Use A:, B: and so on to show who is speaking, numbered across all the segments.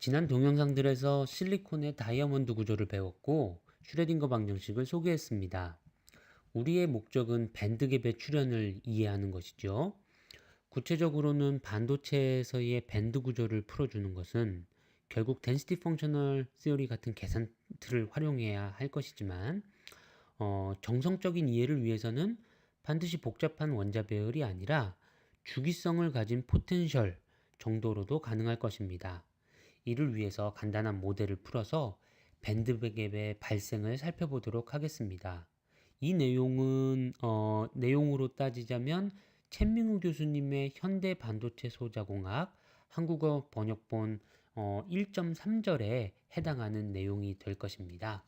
A: 지난 동영상들에서 실리콘의 다이아몬드 구조를 배웠고 슈레딩거 방정식을 소개했습니다. 우리의 목적은 밴드갭의 출현을 이해하는 것이죠. 구체적으로는 반도체에서의 밴드 구조를 풀어주는 것은 결국 덴시티 펑셔널 시어리 같은 계산 틀을 활용해야 할 것이지만 정성적인 이해를 위해서는 반드시 복잡한 원자 배열이 아니라 주기성을 가진 포텐셜 정도로도 가능할 것입니다. 이를 위해서 간단한 모델을 풀어서 밴드갭의 발생을 살펴보도록 하겠습니다. 이 내용으로 따지자면 챗밍우 교수님의 현대 반도체 소자공학 한국어 번역본 1.3절에 해당하는 내용이 될 것입니다.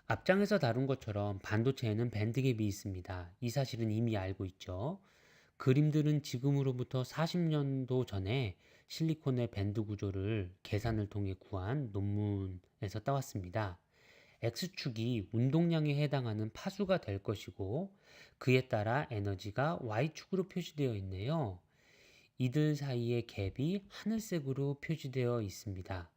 A: 앞장에서 다룬 것처럼 반도체에는 밴드갭이 있습니다. 이 사실은 이미 알고 있죠. 그림들은 지금으로부터 40년도 전에 실리콘의 밴드 구조를 계산을 통해 구한 논문에서 따왔습니다. X축이 운동량에 해당하는 파수가 될 것이고 그에 따라 에너지가 Y축으로 표시되어 있네요. 이들 사이의 갭이 하늘색으로 표시되어 있습니다.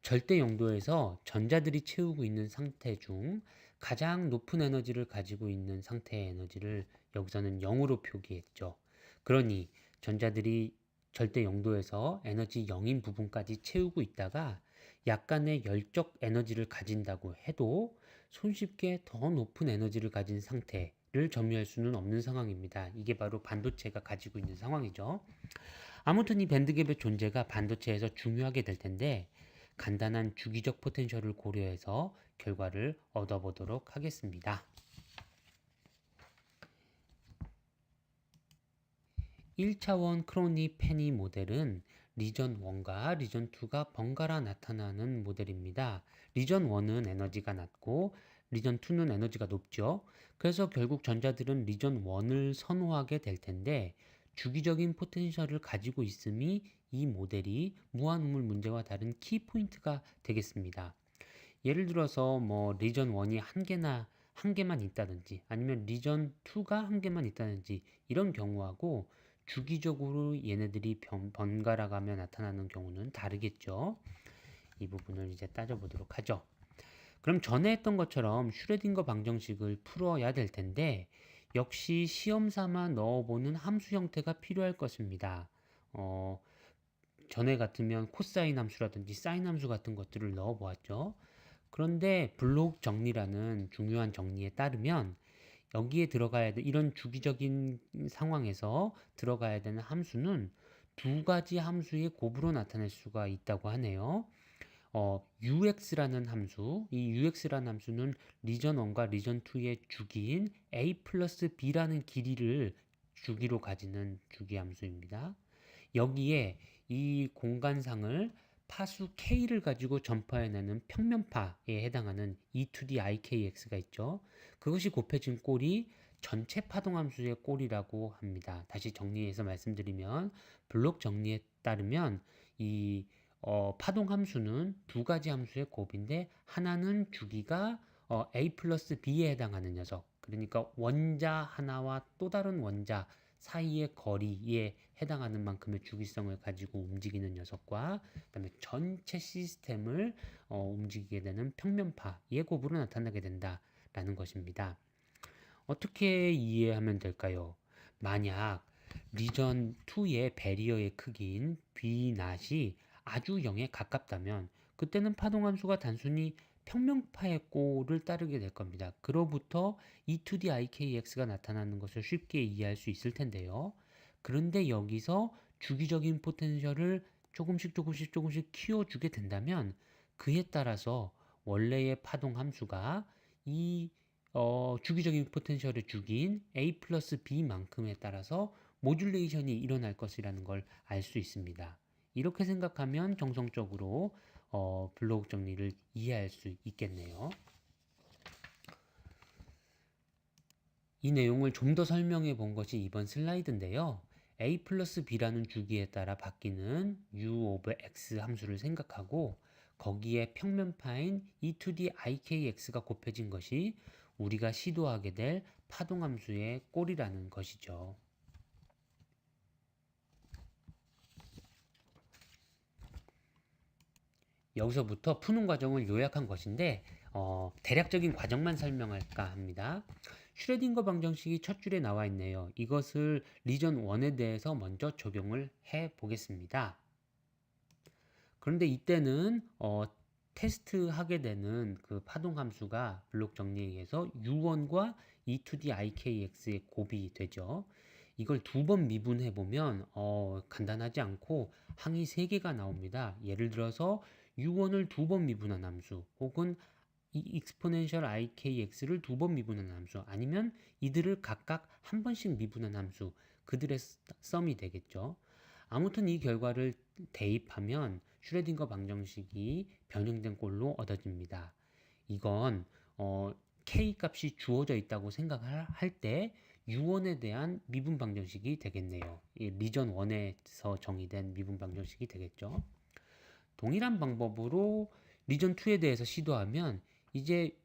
A: 절대 영도에서 전자들이 채우고 있는 상태 중 가장 높은 에너지를 가지고 있는 상태의 에너지를 여기서는 0으로 표기했죠. 그러니 전자들이 절대 영도에서 에너지 0인 부분까지 채우고 있다가 약간의 열적 에너지를 가진다고 해도 손쉽게 더 높은 에너지를 가진 상태를 점유할 수는 없는 상황입니다. 이게 바로 반도체가 가지고 있는 상황이죠. 아무튼 이 밴드갭의 존재가 반도체에서 중요하게 될 텐데 간단한 주기적 포텐셜을 고려해서 결과를 얻어보도록 하겠습니다. 1차원 크로니 페니 모델은 리전 1과 리전 2가 번갈아 나타나는 모델입니다. 리전 1은 에너지가 낮고 리전 2는 에너지가 높죠. 그래서 결국 전자들은 리전 1을 선호하게 될 텐데 주기적인 포텐셜을 가지고 있음이 이 모델이 무한우물 문제와 다른 키포인트가 되겠습니다. 예를 들어서 리전 1이 한 개만 있다든지 아니면 리전 2가 한 개만 있다든지 이런 경우하고 주기적으로 얘네들이 번갈아 가며 나타나는 경우는 다르겠죠. 이 부분을 이제 따져보도록 하죠. 그럼 전에 했던 것처럼 슈레딩거 방정식을 풀어야 될 텐데 역시 시험 삼아 넣어보는 함수 형태가 필요할 것입니다. 전에 같으면 코사인 함수라든지 사인 함수 같은 것들을 넣어 보았죠. 그런데 블록 정리라는 중요한 정리에 따르면 여기에 들어가야 돼 이런 주기적인 상황에서 들어가야 되는 함수는 두 가지 함수의 곱으로 나타낼 수가 있다고 하네요. UX라는 함수, 이 UX라는 함수는 리전 1과 리전 2의 주기인 A 플러스 B라는 길이를 주기로 가지는 주기 함수입니다. 여기에 이 공간상을 파수 K를 가지고 전파해내는 평면파에 해당하는 E2D IKX가 있죠. 그것이 곱해진 꼴이 전체 파동함수의 꼴이라고 합니다. 다시 정리해서 말씀드리면 블록 정리에 따르면 이 파동함수는 두 가지 함수의 곱인데 하나는 주기가 A 플러스 B에 해당하는 녀석, 그러니까 원자 하나와 또 다른 원자 사이의 거리에 해당하는 만큼의 주기성을 가지고 움직이는 녀석과 그다음에 전체 시스템을 움직이게 되는 평면파의 곱으로 나타나게 된다라는 것입니다. 어떻게 이해하면 될까요? 만약 리전 2의 배리어의 크기인 B 낫이 아주 0에 가깝다면 그때는 파동함수가 단순히 평면파의 꼴을 따르게 될 겁니다. 그로부터 E2D IKX가 나타나는 것을 쉽게 이해할 수 있을 텐데요. 그런데 여기서 주기적인 포텐셜을 조금씩 키워주게 된다면 그에 따라서 원래의 파동함수가 이 주기적인 포텐셜의 주기인 A 플러스 B만큼에 따라서 모듈레이션이 일어날 것이라는 걸 알 수 있습니다. 이렇게 생각하면 정성적으로 블록 정리를 이해할 수 있겠네요. 이 내용을 좀 더 설명해 본 것이 이번 슬라이드인데요. A 플러스 B라는 주기에 따라 바뀌는 U 오브 X 함수를 생각하고 거기에 평면파인 E2D IKX가 곱해진 것이 우리가 시도하게 될 파동함수의 꼴이라는 것이죠. 여기서부터 푸는 과정을 요약한 것인데 대략적인 과정만 설명할까 합니다. 슈레딩거 방정식이 첫 줄에 나와 있네요. 이것을 리전 1에 대해서 먼저 적용을 해 보겠습니다. 그런데 이때는 테스트하게 되는 그 파동 함수가 블록 정리에 의해서 u1과 e2d ikx의 곱이 되죠. 이걸 두 번 미분해 보면 간단하지 않고 항이 3개가 나옵니다. 예를 들어서 u1을 두 번 미분한 함수, 혹은 이 exponential ikx를 두 번 미분한 함수, 아니면 이들을 각각 한 번씩 미분한 함수, 그들의 썸이 되겠죠. 아무튼 이 결과를 대입하면 슈레딩거 방정식이 변형된 꼴로 얻어집니다. 이건 k 값이 주어져 있다고 생각할 때 u1에 대한 미분 방정식이 되겠네요. 리전 1에서 정의된 미분 방정식이 되겠죠. 동일한 방법으로 리전 2에 대해서 시도하면 이제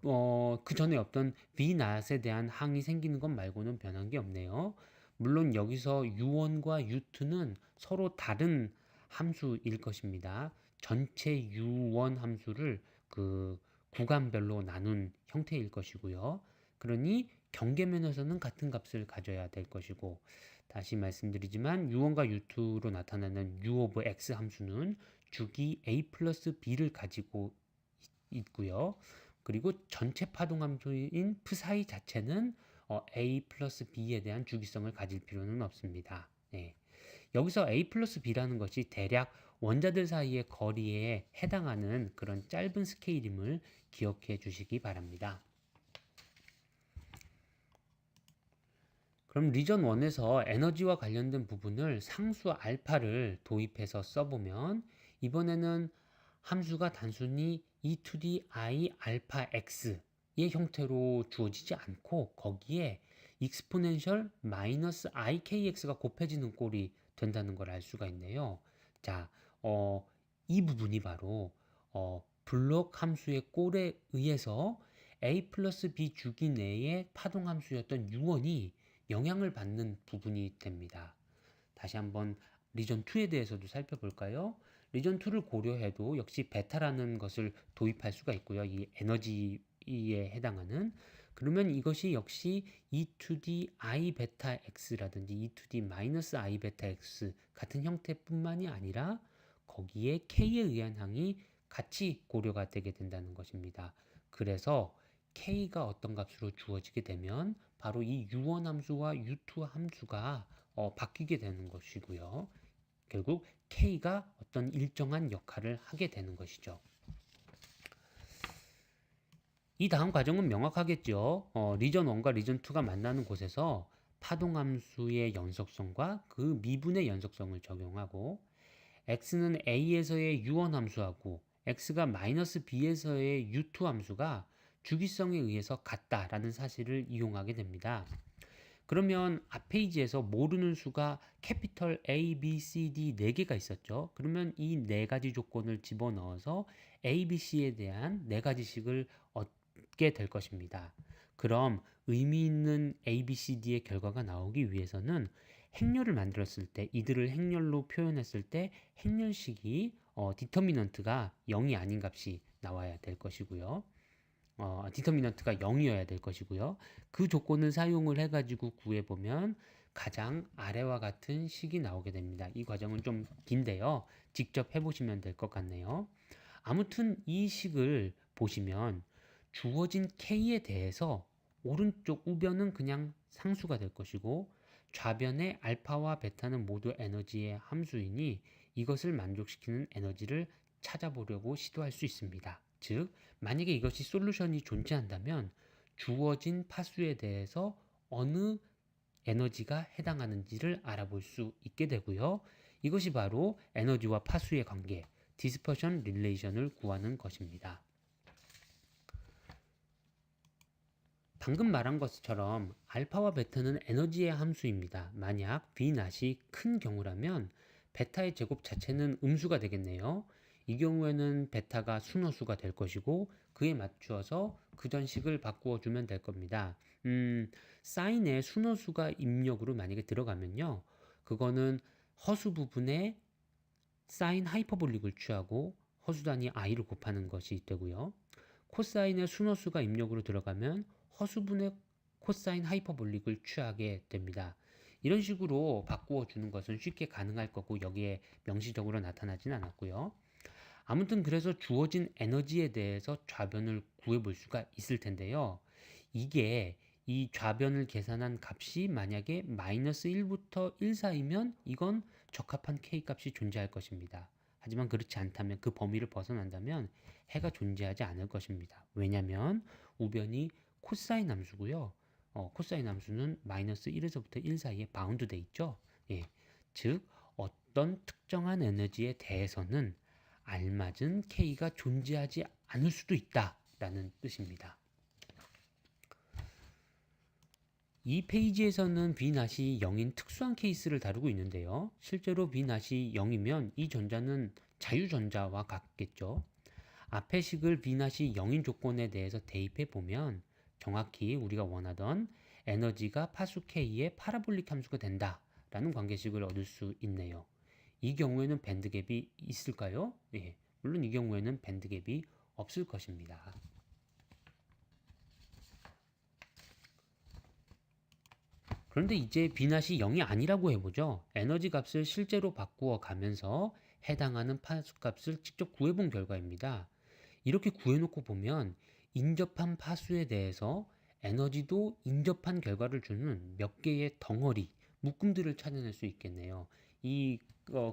A: 그 전에 없던 v 낫에 대한 항이 생기는 것 말고는 변한 게 없네요. 물론 여기서 u1과 u2는 서로 다른 함수일 것입니다. 전체 u1 함수를 그 구간별로 나눈 형태일 것이고요. 그러니 경계면에서는 같은 값을 가져야 될 것이고, 다시 말씀드리지만 u1과 u2로 나타나는 u of x 함수는 주기 a 플러스 b를 가지고 있고요. 그리고 전체 파동 함수인 psi 자체는 a 플러스 b에 대한 주기성을 가질 필요는 없습니다. 네. 여기서 a 플러스 b라는 것이 대략 원자들 사이의 거리에 해당하는 그런 짧은 스케일임을 기억해 주시기 바랍니다. 그럼 리전 1에서 에너지와 관련된 부분을 상수 알파를 도입해서 써보면, 이번에는 함수가 단순히 e to the i 알파 x의 형태로 주어지지 않고 거기에 exponential 마이너스 ikx가 곱해지는 꼴이 된다는 걸 알 수가 있네요. 자, 이 부분이 바로 블록 함수의 꼴에 의해서 a 플러스 b 주기 내의 파동 함수였던 u1이 영향을 받는 부분이 됩니다. 다시 한번 리전 2에 대해서도 살펴볼까요? 리전 2를 고려해도 역시 베타라는 것을 도입할 수가 있고요. 이 에너지에 해당하는, 그러면 이것이 역시 e to the i 베타 x라든지 e to the 마이너스 i 베타 x 같은 형태뿐만이 아니라 거기에 k에 의한 항이 같이 고려가 되게 된다는 것입니다. 그래서 k가 어떤 값으로 주어지게 되면 바로 이 u1 함수와 u2 함수가 바뀌게 되는 것이고요. 결국 k가 어떤 일정한 역할을 하게 되는 것이죠. 이 다음 과정은 명확하겠죠. 리전 1과 리전 2가 만나는 곳에서 파동 함수의 연속성과 그 미분의 연속성을 적용하고, x는 a에서의 u1 함수하고 x가 마이너스 b에서의 u2 함수가 주기성에 의해서 같다라는 사실을 이용하게 됩니다. 그러면 앞 페이지에서 모르는 수가 캐피털 A, B, C, D 4개가 있었죠. 그러면 이 4가지 조건을 집어넣어서 A, B, C에 대한 4가지씩을 얻게 될 것입니다. 그럼 의미 있는 A, B, C, D의 결과가 나오기 위해서는 행렬을 만들었을 때, 이들을 행렬로 표현했을 때 행렬식이 디터미넌트가 0이 아닌 값이 나와야 될 것이고요. 디터미넌트가 0이어야 될 것이고요. 그 조건을 사용을 해가지고 구해보면 가장 아래와 같은 식이 나오게 됩니다. 이 과정은 좀 긴데요. 직접 해보시면 될 것 같네요. 아무튼 이 식을 보시면 주어진 k에 대해서 오른쪽 우변은 그냥 상수가 될 것이고, 좌변의 알파와 베타는 모두 에너지의 함수이니 이것을 만족시키는 에너지를 찾아보려고 시도할 수 있습니다. 즉, 만약에 이것이 솔루션이 존재한다면 주어진 파수에 대해서 어느 에너지가 해당하는지를 알아볼 수 있게 되고요. 이것이 바로 에너지와 파수의 관계, 디스퍼션 릴레이션을 구하는 것입니다. 방금 말한 것처럼 알파와 베타는 에너지의 함수입니다. 만약 V낫이 큰 경우라면 베타의 제곱 자체는 음수가 되겠네요. 이 경우에는 베타가 순호수가 될 것이고 그에 맞추어서 그 전식을 바꾸어 주면 될 겁니다. 사인에 순호수가 입력으로 만약에 들어가면요, 그거는 허수 부분에 사인 하이퍼볼릭을 취하고 허수 단위 i를 곱하는 것이 되고요. 코사인의 순허수가 입력으로 들어가면 허수분의 코사인 하이퍼볼릭을 취하게 됩니다. 이런 식으로 바꾸어 주는 것은 쉽게 가능할 거고 여기에 명시적으로 나타나진 않았고요. 아무튼 그래서 주어진 에너지에 대해서 좌변을 구해 볼 수가 있을 텐데요. 이게 이 좌변을 계산한 값이 만약에 -1부터 1 사이면 이건 적합한 k 값이 존재할 것입니다. 하지만 그렇지 않다면, 그 범위를 벗어난다면 해가 존재하지 않을 것입니다. 왜냐하면 우변이 코사인 함수고요. 코사인 함수는 -1에서부터 1 사이에 바운드 돼 있죠. 예. 즉 어떤 특정한 에너지에 대해서는 알맞은 k가 존재하지 않을 수도 있다라는 뜻입니다. 이 페이지에서는 B-0이 특수한 케이스를 다루고 있는데요. 실제로 B-0이면 이 전자는 자유전자와 같겠죠. 앞의 식을 B-0인 조건에 대해서 대입해 보면 정확히 우리가 원하던 에너지가 파수 K의 파라볼릭 함수가 된다라는 관계식을 얻을 수 있네요. 이 경우에는 밴드갭이 있을까요? 예, 물론 이 경우에는 밴드갭이 없을 것입니다. 그런데 이제 B-0이 0이 아니라고 해보죠. 에너지 값을 실제로 바꾸어 가면서 해당하는 파수 값을 직접 구해본 결과입니다. 이렇게 구해놓고 보면 인접한 파수에 대해서 에너지도 인접한 결과를 주는 몇 개의 덩어리, 묶음들을 찾아낼 수 있겠네요. 이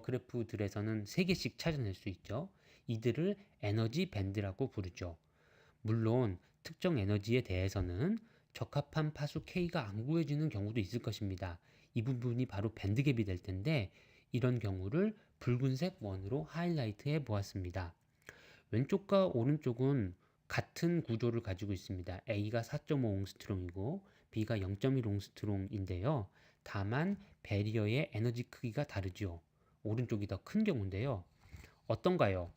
A: 그래프들에서는 3개씩 찾아낼 수 있죠. 이들을 에너지 밴드라고 부르죠. 물론 특정 에너지에 대해서는 적합한 파수 K가 안 구해지는 경우도 있을 것입니다. 이 부분이 바로 밴드갭이 될 텐데 이런 경우를 붉은색 원으로 하이라이트 해 보았습니다. 왼쪽과 오른쪽은 같은 구조를 가지고 있습니다. A가 4.5옹스트롱이고 B가 0.1옹스트롱인데요. 다만 배리어의 에너지 크기가 다르죠. 오른쪽이 더 큰 경우인데요. 어떤가요?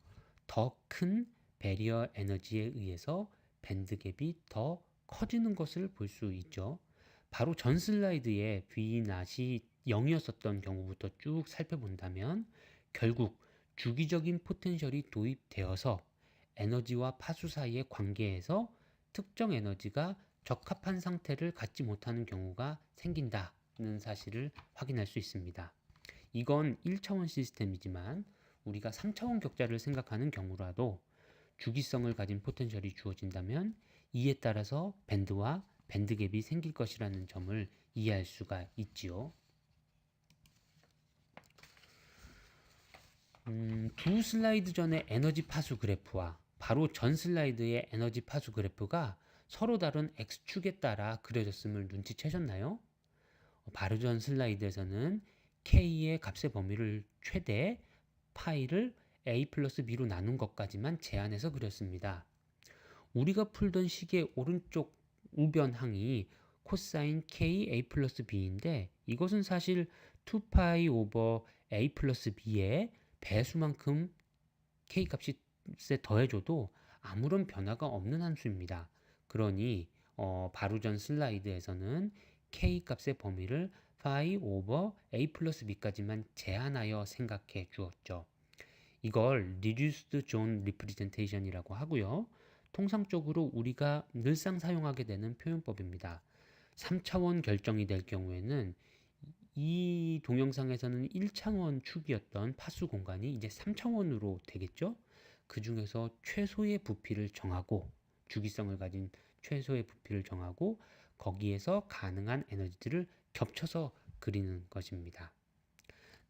A: 더 큰 배리어 에너지에 의해서 밴드갭이 더 커지는 것을 볼 수 있죠. 바로 전 슬라이드에 V-0이 0이었었던 경우부터 쭉 살펴본다면 결국 주기적인 포텐셜이 도입되어서 에너지와 파수 사이의 관계에서 특정 에너지가 적합한 상태를 갖지 못하는 경우가 생긴다는 사실을 확인할 수 있습니다. 이건 1차원 시스템이지만 우리가 3차원 격자를 생각하는 경우라도 주기성을 가진 포텐셜이 주어진다면 이에 따라서 밴드와 밴드갭이 생길 것이라는 점을 이해할 수가 있지요. 두 슬라이드 전의 에너지 파수 그래프와 바로 전 슬라이드의 에너지 파수 그래프가 서로 다른 x축에 따라 그려졌음을 눈치채셨나요? 바로 전 슬라이드에서는 k의 값의 범위를 최대 파이를 a 플러스 b로 나눈 것까지만 제한해서 그렸습니다. 우리가 풀던 식의 오른쪽 우변항이 코사인 k a 플러스 b인데 이것은 사실 2파이 오버 a 플러스 b의 배수만큼 k 값에 더해줘도 아무런 변화가 없는 함수입니다. 그러니 바로 전 슬라이드에서는 k 값의 범위를 파이 오버 a 플러스 b까지만 제한하여 생각해 주었죠. 이걸 reduced zone representation이라고 하고요. 통상적으로 우리가 늘상 사용하게 되는 표현법입니다. 3차원 결정이 될 경우에는 이 동영상에서는 1차원 축이었던 파수 공간이 이제 3차원으로 되겠죠. 그 중에서 최소의 부피를 정하고 주기성을 가진 최소의 부피를 정하고 거기에서 가능한 에너지들을 겹쳐서 그리는 것입니다.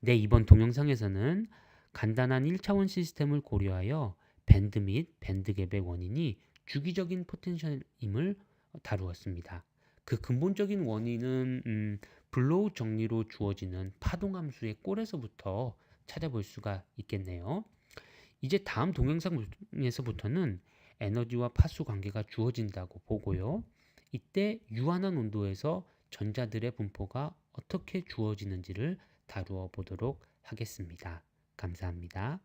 A: 네, 이번 동영상에서는 간단한 1차원 시스템을 고려하여 밴드 및 밴드갭의 원인이 주기적인 포텐셜임을 다루었습니다. 그 근본적인 원인은 블로우 정리로 주어지는 파동함수의 꼴에서부터 찾아볼 수가 있겠네요. 이제 다음 동영상에서부터는 에너지와 파수 관계가 주어진다고 보고요. 이때 유한한 온도에서 전자들의 분포가 어떻게 주어지는지를 다루어 보도록 하겠습니다. 감사합니다.